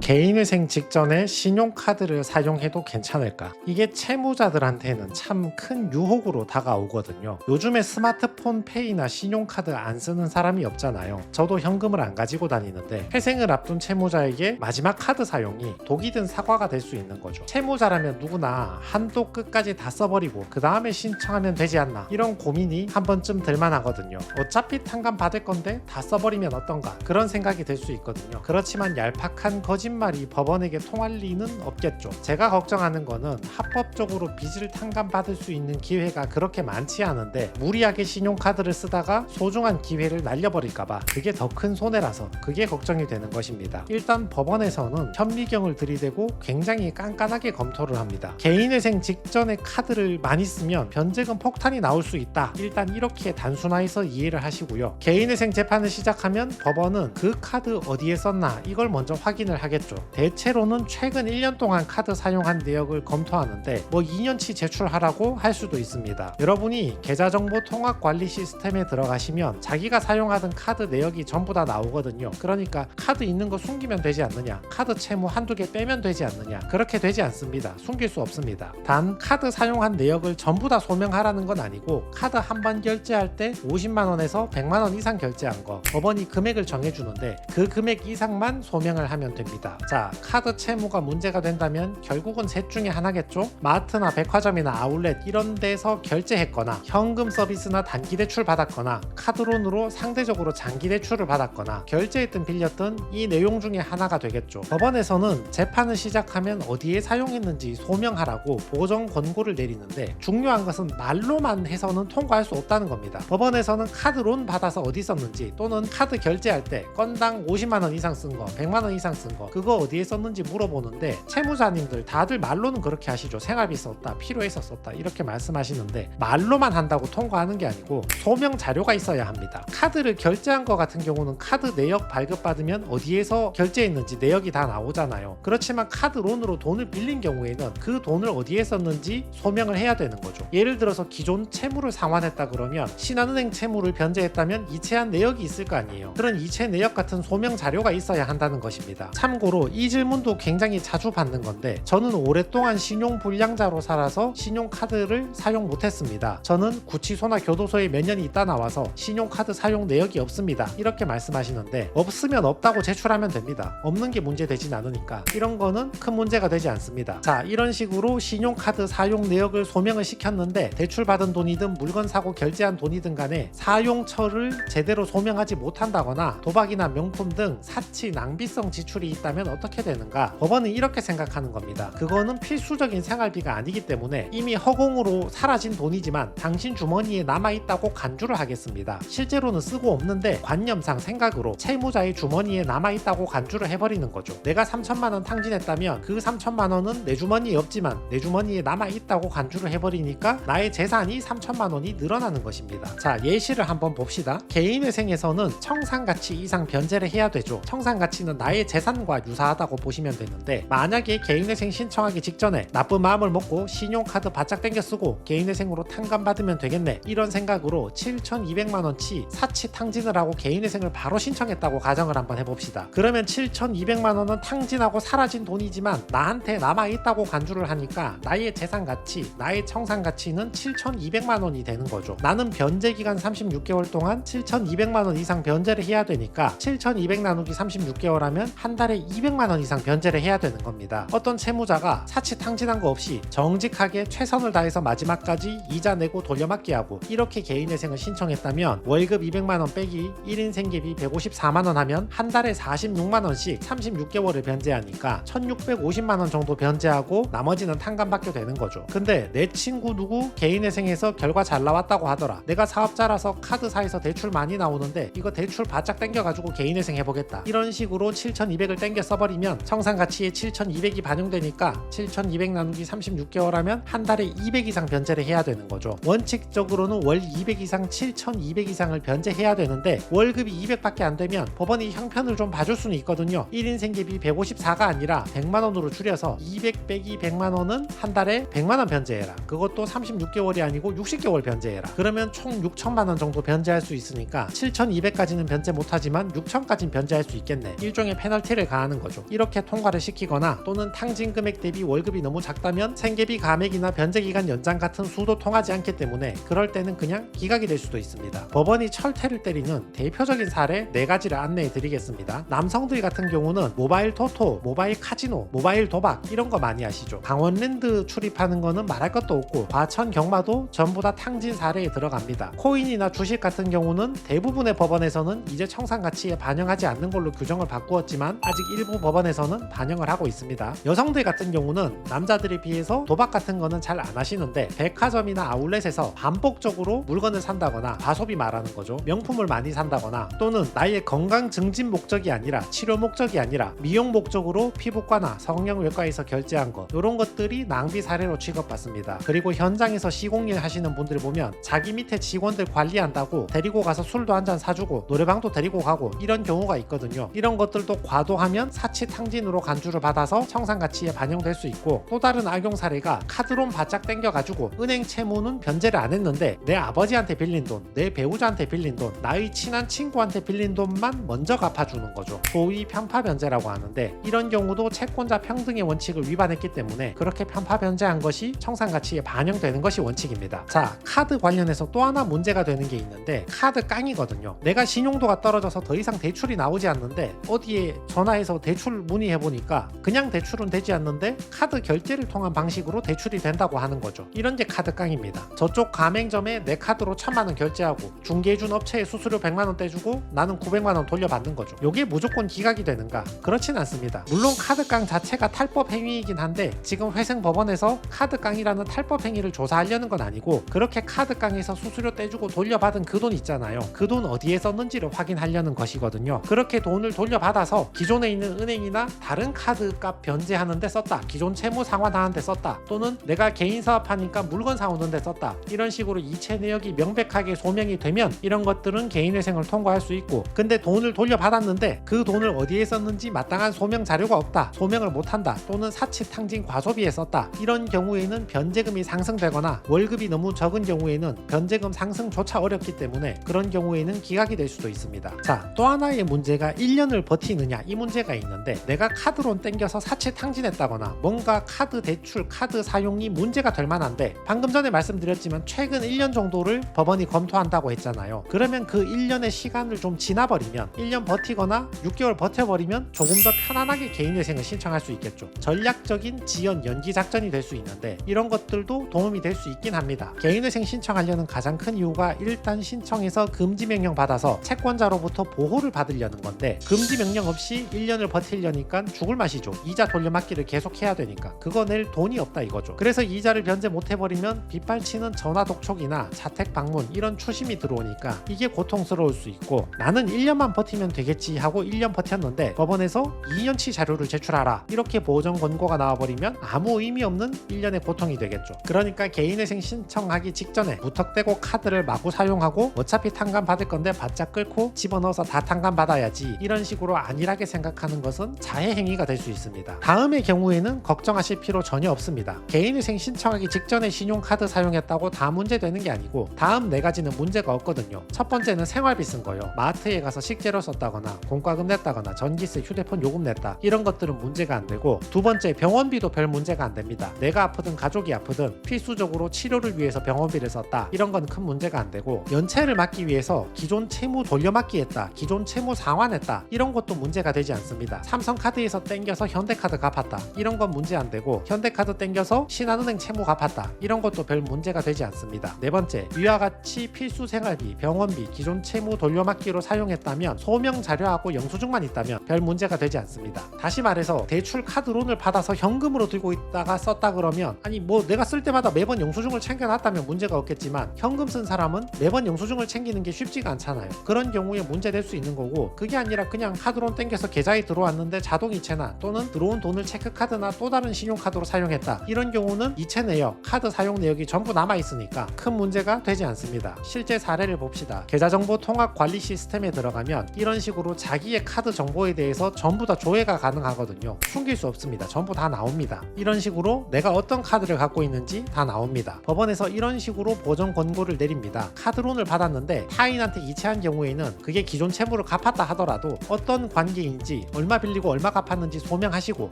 개인회생 직전에 신용카드를 사용해도 괜찮을까? 이게 채무자들한테는 참 큰 유혹으로 다가오거든요. 요즘에 스마트폰 페이나 신용카드 안 쓰는 사람이 없잖아요. 저도 현금을 안 가지고 다니는데 회생을 앞둔 채무자에게 마지막 카드 사용이 독이 든 사과가 될 수 있는 거죠. 채무자라면 누구나 한도 끝까지 다 써버리고 그 다음에 신청하면 되지 않나, 이런 고민이 한 번쯤 들만하거든요. 어차피 탕감 받을 건데 다 써버리면 어떤가, 그런 생각이 들 수 있거든요. 그렇지만 얄팍한 거짓말이 법원에게 통할 리는 없겠죠. 제가 걱정하는 거는 합법적으로 빚을 탕감받을 수 있는 기회가 그렇게 많지 않은데 무리하게 신용카드를 쓰다가 소중한 기회를 날려버릴까봐 그게 더 큰 손해라서 그게 걱정이 되는 것입니다. 일단 법원에서는 현미경을 들이대고 굉장히 깐깐하게 검토를 합니다. 개인회생 직전에 카드를 많이 쓰면 변제금 폭탄이 나올 수 있다, 일단 이렇게 단순화해서 이해를 하시고요. 개인회생 재판을 시작하면 법원은 그 카드 어디에 썼나 이걸 먼저 확인을 하겠죠. 대체로는 최근 1년 동안 카드 사용한 내역을 검토하는데 2년치 제출하라고 할 수도 있습니다. 여러분이 계좌정보통합관리 시스템에 들어가시면 자기가 사용하던 카드 내역이 전부 다 나오거든요. 그러니까 카드 있는 거 숨기면 되지 않느냐, 카드 채무 한두 개 빼면 되지 않느냐, 그렇게 되지 않습니다. 숨길 수 없습니다. 단 카드 사용한 내역을 전부 다 소명하라는 건 아니고 카드 한 번 결제할 때 50만원에서 100만원 이상 결제한 거 법원이 금액을 정해주는데 그 금액 이상만 소명을 하면 됩니다. 자, 카드 채무가 문제가 된다면 결국은 셋 중에 하나겠죠? 마트나 백화점이나 아울렛 이런 데서 결제했거나 현금 서비스나 단기 대출 받았거나 카드론으로 상대적으로 장기 대출을 받았거나 결제했든 빌렸든 이 내용 중에 하나가 되겠죠. 법원에서는 재판을 시작하면 어디에 사용했는지 소명하라고 보정 권고를 내리는데 중요한 것은 말로만 해서는 통과할 수 없다는 겁니다. 법원에서는 카드론 받아서 어디 썼는지 또는 카드 결제할 때 건당 50만원 이상 쓴 거, 100만원 이상 쓴 거, 그거 어디에 썼는지 물어보는데 채무자님들 다들 말로는 그렇게 하시죠. 생활비 썼다, 필요해서 썼다, 이렇게 말씀하시는데 말로만 한다고 통과하는 게 아니고 소명 자료가 있어야 합니다. 카드를 결제한 거 같은 경우는 카드 내역 발급받으면 어디에서 결제했는지 내역이 다 나오잖아요. 그렇지만 카드론으로 돈을 빌린 경우에는 그 돈을 어디에 썼는지 소명을 해야 되는 거죠. 예를 들어서 기존 채무를 상환했다 그러면 신한은행 채무를 변제했다면 이체한 내역이 있을 거 아니에요. 그런 이체 내역 같은 소명 자료가 있어야 한다는 것입니다. 참고로 이 질문도 굉장히 자주 받는 건데 저는 오랫동안 신용불량자로 살아서 신용카드를 사용 못했습니다. 저는 구치소나 교도소에 몇 년 있다 나와서 신용카드 사용 내역이 없습니다, 이렇게 말씀하시는데 없으면 없다고 제출하면 됩니다. 없는 게 문제 되진 않으니까 이런 거는 큰 문제가 되지 않습니다. 자, 이런 식으로 신용카드 사용 내역을 소명을 시켰는데 대출받은 돈이든 물건 사고 결제한 돈이든 간에 사용처를 제대로 소명하지 못한다거나 도박이나 명품 등 사치 낭비성 지출이 있다면 어떻게 되는가? 법원은 이렇게 생각하는 겁니다. 그거는 필수적인 생활비가 아니기 때문에 이미 허공으로 사라진 돈이지만 당신 주머니에 남아있다고 간주를 하겠습니다. 실제로는 쓰고 없는데 관념상 생각으로 채무자의 주머니에 남아있다고 간주를 해버리는 거죠. 내가 3천만원 탕진했다면 그 3천만원은 내 주머니에 없지만 내 주머니에 남아있다고 간주를 해버리니까 나의 재산이 3천만원이 늘어나는 것입니다. 자, 예시를 한번 봅시다. 개인회생에서는 청산가치 이상 변제를 해야 되죠. 청산가치는 나의 재산과 유사하다고 보시면 되는데 만약에 개인회생 신청하기 직전에 나쁜 마음을 먹고 신용카드 바짝 땡겨 쓰고 개인회생으로 탕감받으면 되겠네, 이런 생각으로 7,200만원치 사치 탕진을 하고 개인회생을 바로 신청했다고 가정을 한번 해봅시다. 그러면 7,200만원은 탕진하고 사라진 돈이지만 나한테 남아있다고 간주를 하니까 나의 재산가치, 나의 청산가치는 7,200만원이 되는 거죠. 나는 변제기간 36개월 동안 7,200만원 이상 변제를 해야 되니까 7,200 나누기 36개월 하면 한 달에 200만원 이상 변제를 해야 되는 겁니다. 어떤 채무자가 사치 탕진한 거 없이 정직하게 최선을 다해서 마지막까지 이자 내고 돌려막기 하고 이렇게 개인회생을 신청했다면 월급 200만원 빼기 1인 생계비 154만원 하면 한 달에 46만원씩 36개월을 변제하니까 1650만원 정도 변제하고 나머지는 탕감받게 되는 거죠. 근데 내 친구 누구 개인회생해서 결과 잘 나왔다고 하더라, 내가 사업자라서 카드사에서 대출 많이 나오는데 이거 대출 바짝 땡겨가지고 개인회생 해보겠다, 이런 식으로 7,200을 땡겨 써버리면 청산가치에 7,200이 반영되니까 7,200 나누기 36개월 하면 한 달에 200 이상 변제를 해야 되는 거죠. 원칙적으로는 월 200 이상 7,200 이상을 변제해야 되는데 월급이 200밖에 안 되면 법원이 형편을 좀 봐줄 수는 있거든요. 1인 생계비 154가 아니라 100만원으로 줄여서 200 빼기 100만원은 한 달에 100만원 변제해라, 그것도 36개월이 아니고 60개월 변제해라, 그러면 총 6천만원 정도 변제할 수 있으니까 7,200까지는 변제 못하지만 6천까지는 변제할 수 있겠네, 일종의 페널티를 가하는 하는 거죠. 이렇게 통과를 시키거나 또는 탕진 금액 대비 월급이 너무 작다면 생계비 감액이나 변제기간 연장 같은 수도 통하지 않기 때문에 그럴 때는 그냥 기각이 될 수도 있습니다. 법원이 철퇴를 때리는 대표적인 사례 4가지를 안내해 드리겠습니다. 남성들 같은 경우는 모바일 토토, 모바일 카지노, 모바일 도박 이런 거 많이 하시죠. 강원랜드 출입하는 거는 말할 것도 없고 과천 경마도 전부 다 탕진 사례에 들어갑니다. 코인이나 주식 같은 경우는 대부분의 법원에서는 이제 청산가치에 반영하지 않는 걸로 규정을 바꾸었지만 아직 일부 법원에서는 반영을 하고 있습니다. 여성들 같은 경우는 남자들에 비해서 도박 같은 거는 잘 안 하시는데 백화점이나 아울렛에서 반복적으로 물건을 산다거나 과소비 말하는 거죠. 명품을 많이 산다거나 또는 나의 건강 증진 목적이 아니라 치료 목적이 아니라 미용 목적으로 피부과나 성형외과에서 결제한 것 이런 것들이 낭비 사례로 취급받습니다. 그리고 현장에서 시공일 하시는 분들 보면 자기 밑에 직원들 관리한다고 데리고 가서 술도 한잔 사주고 노래방도 데리고 가고 이런 경우가 있거든요. 이런 것들도 과도하면 사치탕진으로 간주를 받아서 청산가치에 반영될 수 있고 또 다른 악용 사례가 카드론 바짝 땡겨가지고 은행 채무는 변제를 안 했는데 내 아버지한테 빌린 돈, 내 배우자한테 빌린 돈, 나의 친한 친구한테 빌린 돈만 먼저 갚아주는 거죠. 소위 편파 변제라고 하는데 이런 경우도 채권자 평등의 원칙을 위반했기 때문에 그렇게 편파 변제한 것이 청산가치에 반영되는 것이 원칙입니다. 자, 카드 관련해서 또 하나 문제가 되는 게 있는데 카드 깡이거든요. 내가 신용도가 떨어져서 더 이상 대출이 나오지 않는데 어디에 전화해서 대출 문의해보니까 그냥 대출은 되지 않는데 카드 결제를 통한 방식으로 대출이 된다고 하는 거죠. 이런 게 카드 깡입니다. 저쪽 가맹점에 내 카드로 1000만원 결제하고 중개해준 업체에 수수료 100만원 떼주고 나는 900만원 돌려받는 거죠. 요게 무조건 기각이 되는가? 그렇진 않습니다. 물론 카드 깡 자체가 탈법 행위이긴 한데 지금 회생법원에서 카드 깡이라는 탈법 행위를 조사하려는 건 아니고 그렇게 카드 깡에서 수수료 떼주고 돌려받은 그 돈 있잖아요. 그 돈 어디에 썼는지를 확인하려는 것이거든요. 그렇게 돈을 돌려받아서 기존에 있는 은행이나 다른 카드값 변제하는 데 썼다. 기존 채무 상환하는 데 썼다. 또는 내가 개인 사업하니까 물건 사오는 데 썼다. 이런 식으로 이체 내역이 명백하게 소명이 되면 이런 것들은 개인회생을 통과할 수 있고 근데 돈을 돌려받았는데 그 돈을 어디에 썼는지 마땅한 소명 자료가 없다. 소명을 못한다. 또는 사치탕진 과소비에 썼다. 이런 경우에는 변제금이 상승되거나 월급이 너무 적은 경우에는 변제금 상승조차 어렵기 때문에 그런 경우에는 기각이 될 수도 있습니다. 자, 또 하나의 문제가 1년을 버티느냐 이 문제가 있는데 내가 카드론 땡겨서 사치탕진했다거나 뭔가 카드 대출, 카드 사용이 문제가 될 만한데 방금 전에 말씀드렸지만 최근 1년 정도를 법원이 검토한다고 했잖아요. 그러면 그 1년의 시간을 좀 지나버리면 1년 버티거나 6개월 버텨버리면 조금 더 편안하게 개인회생을 신청할 수 있겠죠. 전략적인 지연 연기 작전이 될 수 있는데 이런 것들도 도움이 될 수 있긴 합니다. 개인회생 신청하려는 가장 큰 이유가 일단 신청해서 금지명령 받아서 채권자로부터 보호를 받으려는 건데 금지명령 없이 1년을 버티려니까 죽을 맛이죠. 이자 돌려막기를 계속 해야 되니까 그거 낼 돈이 없다 이거죠. 그래서 이자를 변제 못 해버리면 빗발치는 전화 독촉이나 자택 방문 이런 추심이 들어오니까 이게 고통스러울 수 있고 나는 1년만 버티면 되겠지 하고 1년 버텼는데 법원에서 2년치 자료를 제출하라 이렇게 보정 권고가 나와버리면 아무 의미 없는 1년의 고통이 되겠죠. 그러니까 개인회생 신청하기 직전에 무턱대고 카드를 마구 사용하고 어차피 탕감 받을 건데 바짝 끓고 집어넣어서 다 탕감 받아야지 이런 식으로 안일하게 생각하는 것은 자해 행위가 될 수 있습니다. 다음의 경우에는 걱정하실 필요 전혀 없습니다. 개인회생 신청하기 직전에 신용카드 사용했다고 다 문제되는 게 아니고 다음 4가지는 문제가 없거든요. 첫 번째는 생활비 쓴 거요. 마트에 가서 식재료 썼다거나 공과금 냈다거나 전기세, 휴대폰 요금 냈다 이런 것들은 문제가 안 되고 두 번째 병원비도 별 문제가 안 됩니다. 내가 아프든 가족이 아프든 필수적으로 치료를 위해서 병원비를 썼다 이런 건 큰 문제가 안 되고 연체를 막기 위해서 기존 채무 돌려막기 했다 기존 채무 상환했다 이런 것도 문제가 되지 않습니다. 삼성카드에서 땡겨서 현대카드 갚았다 이런 건 문제 안 되고 현대카드 땡겨서 신한은행 채무 갚았다 이런 것도 별 문제가 되지 않습니다. 네 번째 위와 같이 필수 생활비, 병원비, 기존 채무 돌려막기로 사용했다면 소명 자료하고 영수증만 있다면 별 문제가 되지 않습니다. 다시 말해서 대출 카드론을 받아서 현금으로 들고 있다가 썼다 그러면 아니 뭐 내가 쓸 때마다 매번 영수증을 챙겨놨다면 문제가 없겠지만 현금 쓴 사람은 매번 영수증을 챙기는 게 쉽지가 않잖아요. 그런 경우에 문제될 수 있는 거고 그게 아니라 그냥 카드론 땡겨서 계좌에 들어왔는데 자동이체나 또는 들어온 돈을 체크카드나 또 다른 신용카드로 사용했다 이런 경우는 이체 내역, 카드 사용 내역이 전부 남아있으니까 큰 문제가 되지 않습니다. 실제 사례를 봅시다. 계좌정보 통합 관리 시스템에 들어가면 이런 식으로 자기의 카드 정보에 대해서 전부 다 조회가 가능하거든요. 숨길 수 없습니다. 전부 다 나옵니다. 이런 식으로 내가 어떤 카드를 갖고 있는지 다 나옵니다. 법원에서 이런 식으로 보정 권고를 내립니다. 카드론을 받았는데 타인한테 이체한 경우에는 그게 기존 채무를 갚았다 하더라도 어떤 관계인지 얼마 빌리고 얼마 갚았는지 소명하시고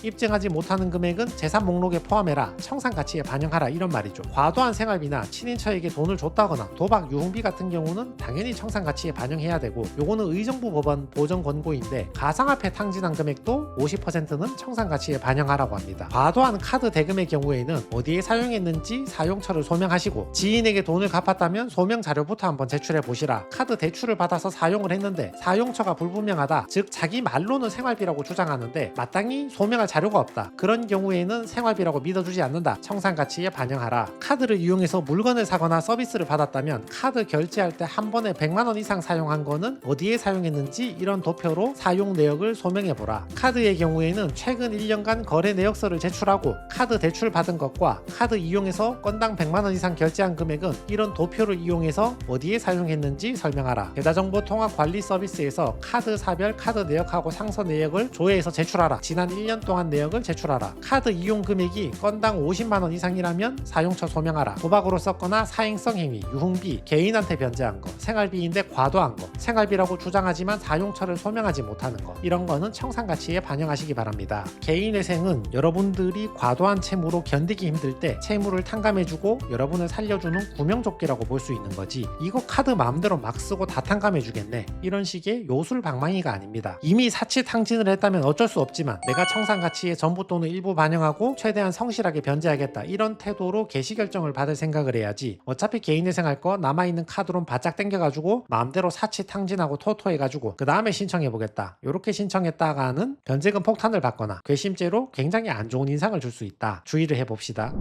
입증하지 못하는 금액은 재산 목록에 포함해라, 청산가치에 반영하라 이런 말이죠. 과도한 생활비나 친인처에게 돈을 줬다거나 도박, 유흥비 같은 경우는 당연히 청산가치에 반영해야 되고, 요거는 의정부 법원 보정 권고인데 가상화폐 탕진한 금액도 50%는 청산가치에 반영하라고 합니다. 과도한 카드 대금의 경우에는 어디에 사용했는지 사용처를 소명하시고, 지인에게 돈을 갚았다면 소명 자료부터 한번 제출해 보시라. 카드 대출을 받아서 사용을 했는데 사용처가 불분명하다, 즉 자기 말로는 생활비라고 주장하는데 마땅히 소명할 자료가 없다, 그런 경우에는 생활비라고 믿어주지 않는다, 청산가치에 반영하라. 카드를 이용해서 물건을 사거나 서비스를 받았다면 카드 결제할 때 한 번에 100만원 이상 사용한 거는 어디에 사용했는지 이런 도표로 사용 내역을 소명해보라. 카드의 경우에는 최근 1년간 거래 내역서를 제출하고, 카드 대출 받은 것과 카드 이용해서 건당 100만원 이상 결제한 금액은 이런 도표를 이용해서 어디에 사용했는지 설명하라. 계좌정보 통합 관리 서비스에서 카드 사별 카드 내역하고 상서 내역을 조회해서 제출하라. 지난 1년 동안 내역을 제출하라. 카드 이용 금액이 건당 50만원 이상이라면 사용처 소명하라. 도박으로 썼거나 사행성 행위, 유흥비, 개인한테 변제한 거, 생활비인데 과도한 거, 생활비라고 주장하지만 사용처를 소명하지 못하는 거, 이런 거는 청산가치에 반영하시기 바랍니다. 개인회생은 여러분들이 과도한 채무로 견디기 힘들 때 채무를 탕감해주고 여러분을 살려주는 구명조끼라고 볼 수 있는 거지, 이거 카드 마음대로 막 쓰고 다 탕감해주겠네, 이런 식의 요술방망이가 아닙니다. 이미 사치 탕진을 했다면 어쩔 수 없지만 내가 청산가치에 전부 또는 일부 반영하고 최대한 성실하게 변제하겠다, 이런 태도로 개시결정을 받을 생각을 해야지, 어차피 개인회생 할 거 남아있는 카드론 바짝 땡겨가지고 마음대로 사치 탕진하고 토토해가지고 그 다음에 신청해보겠다, 이렇게 신청했다가는 변제금 폭탄을 받거나 괘씸죄로 굉장히 안 좋은 인상을 줄 수 있다, 주의를 해봅시다.